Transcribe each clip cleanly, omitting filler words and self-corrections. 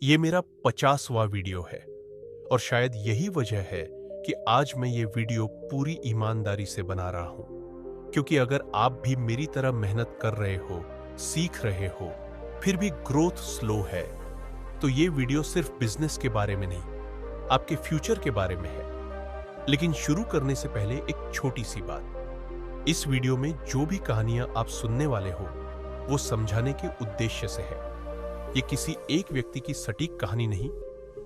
ये मेरा 50वां वीडियो है और शायद यही वजह है कि आज मैं ये वीडियो पूरी ईमानदारी से बना रहा हूं, क्योंकि अगर आप भी मेरी तरह मेहनत कर रहे हो, सीख रहे हो, फिर भी ग्रोथ स्लो है, तो ये वीडियो सिर्फ बिजनेस के बारे में नहीं, आपके फ्यूचर के बारे में है। लेकिन शुरू करने से पहले एक छोटी सी बात। इस वीडियो में जो भी कहानियां आप सुनने वाले हो, वो समझाने के उद्देश्य से है। ये किसी एक व्यक्ति की सटीक कहानी नहीं,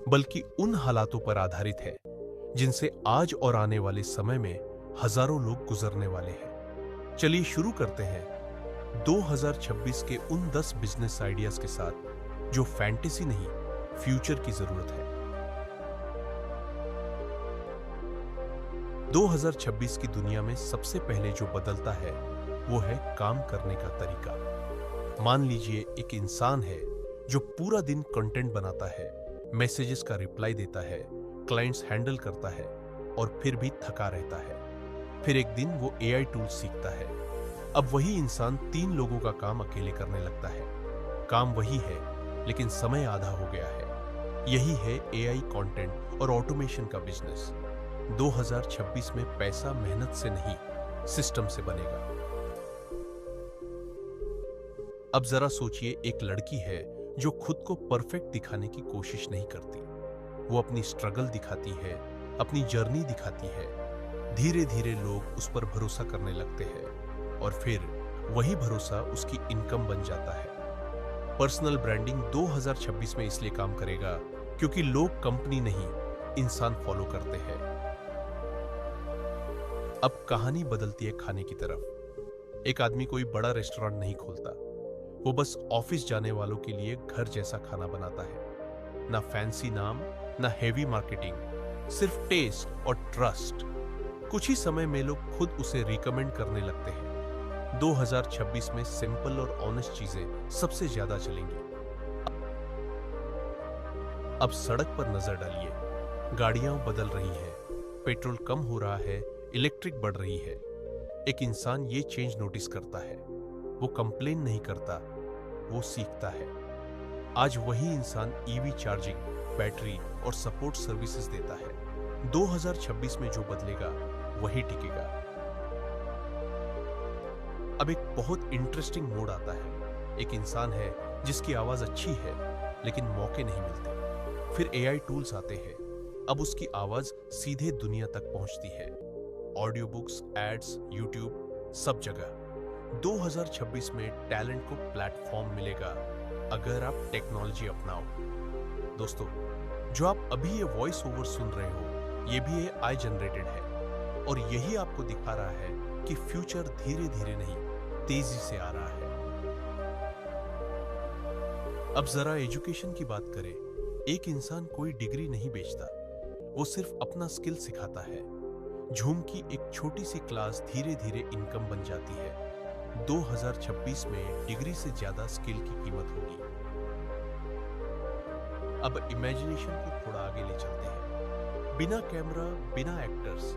बल्कि उन हालातों पर आधारित है जिनसे आज और आने वाले समय में हजारों लोग गुजरने वाले हैं। चलिए शुरू करते हैं 2026 के उन 10 बिजनेस आइडियाज के साथ जो फैंटेसी नहीं, फ्यूचर की जरूरत है। 2026 की दुनिया में सबसे पहले जो बदलता है वो है काम करने का तरीका। मान लीजिए एक इंसान है जो पूरा दिन कंटेंट बनाता है, मैसेजेस का रिप्लाई देता है, क्लाइंट्स हैंडल करता है और फिर भी थका रहता है। फिर एक दिन वो एआई टूल सीखता है। अब वही इंसान 3 लोगों का काम अकेले करने लगता है। काम वही है, लेकिन समय आधा हो गया है। यही है एआई कंटेंट और ऑटोमेशन का बिजनेस। 2026 में पैसा मेहनत से नहीं, सिस्टम से बनेगा। अब जरा सोचिए, एक लड़की है जो खुद को परफेक्ट दिखाने की कोशिश नहीं करती। वो अपनी स्ट्रगल दिखाती है, अपनी जर्नी दिखाती है। धीरे धीरे लोग उस पर भरोसा करने लगते हैं और फिर वही भरोसा उसकी इनकम बन जाता है। पर्सनल ब्रांडिंग 2026 में इसलिए काम करेगा क्योंकि लोग कंपनी नहीं, इंसान फॉलो करते हैं। अब कहानी बदलती है खाने की तरफ। एक आदमी कोई बड़ा रेस्टोरेंट नहीं खोलता, वो बस ऑफिस जाने वालों के लिए घर जैसा खाना बनाता है। ना फैंसी नाम, ना हेवी मार्केटिंग, सिर्फ टेस्ट और ट्रस्ट। कुछ ही समय में लोग खुद उसे रिकमेंड करने लगते हैं। 2026 में सिंपल और ऑनेस्ट चीजें सबसे ज्यादा चलेंगी। अब सड़क पर नजर डालिए, गाड़ियां बदल रही हैं, पेट्रोल कम हो रहा है, इलेक्ट्रिक बढ़ रही है। एक इंसान ये चेंज नोटिस करता है। वो कंप्लेन नहीं करता, वो सीखता है। आज वही इंसान ईवी चार्जिंग, बैटरी और सपोर्ट सर्विसेज देता है। 2026 में जो बदलेगा वही टिकेगा। अब एक बहुत इंटरेस्टिंग मोड आता है। एक इंसान है जिसकी आवाज अच्छी है, लेकिन मौके नहीं मिलते। फिर एआई टूल्स आते हैं। अब उसकी आवाज सीधे दुनिया तक पहुंचती है। ऑडियो बुक्स, एड्स, यूट्यूब, सब जगह। 2026 में टैलेंट को प्लेटफॉर्म मिलेगा अगर आप टेक्नोलॉजी अपनाओ। दोस्तों, जो आप अभी ये वॉइस ओवर सुन रहे हो, ये भी AI जनरेटेड है और यही आपको दिखा रहा है कि फ्यूचर धीरे धीरे नहीं, तेजी से आ रहा है। अब जरा एजुकेशन की बात करें। एक इंसान कोई डिग्री नहीं बेचता, वो सिर्फ अपना स्किल सिखाता है। झूम की एक छोटी सी क्लास धीरे धीरे इनकम बन जाती है। 2026 में डिग्री से ज्यादा स्किल की कीमत होगी। अब इमेजिनेशन को थोड़ा आगे ले चलते हैं। बिना कैमरा, बिना एक्टर्स,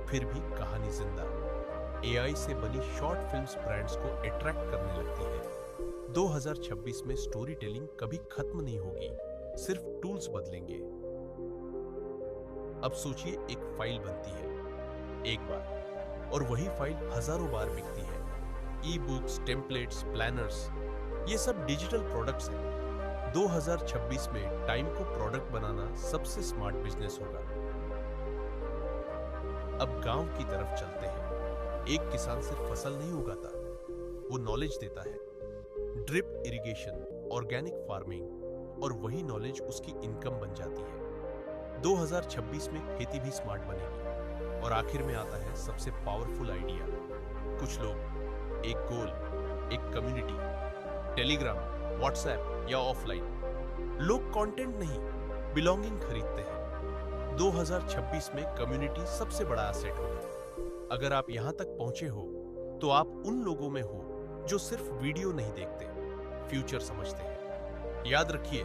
फिर भी कहानी जिंदा। एआई से बनी शॉर्ट फिल्म्स ब्रांड्स को अट्रैक्ट करने लगती है। 2026 में स्टोरी टेलिंग कभी खत्म नहीं होगी, सिर्फ टूल्स बदलेंगे। अब सोचिए, एक फाइल बनती है एक बार और वही फाइल हजारों बार बिकती है। ई बुक्स, टेम्पलेट्स, प्लानर्स, ये सब डिजिटल प्रोडक्ट्स हैं। 2026 में टाइम को प्रोडक्ट बनाना सबसे स्मार्ट बिजनेस होगा। अब गांव की तरफ चलते हैं। एक किसान सिर्फ फसल नहीं उगाता, वो नॉलेज देता है। ड्रिप इरिगेशन, ऑर्गेनिक फार्मिंग, और वही नॉलेज उसकी इनकम बन जाती है। 2026 में खेती भी स्मार्ट बनेगी। और आखिर में आता है सबसे पावरफुल आइडिया। कुछ लोग एक गोल, एक कम्युनिटी, टेलीग्राम, व्हाट्सएप या ऑफलाइन। लोग कंटेंट नहीं, बिलोंगिंग खरीदते हैं। 2026 में कम्युनिटी सबसे बड़ा एसेट होगा। अगर आप यहां तक पहुंचे हो, तो आप उन लोगों में हो जो सिर्फ वीडियो नहीं देखते, फ्यूचर समझते हैं। याद रखिए,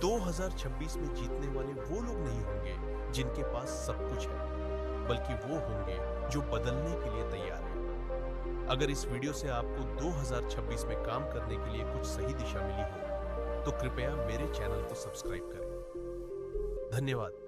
2026 में जीतने वाले वो लोग नहीं होंगे जिनके पास सब कुछ है, बल्कि वो होंगे जो बदलने के लिए तैयार हैं। अगर इस वीडियो से आपको 2026 में काम करने के लिए कुछ सही दिशा मिली हो, तो कृपया मेरे चैनल को सब्सक्राइब करें। धन्यवाद।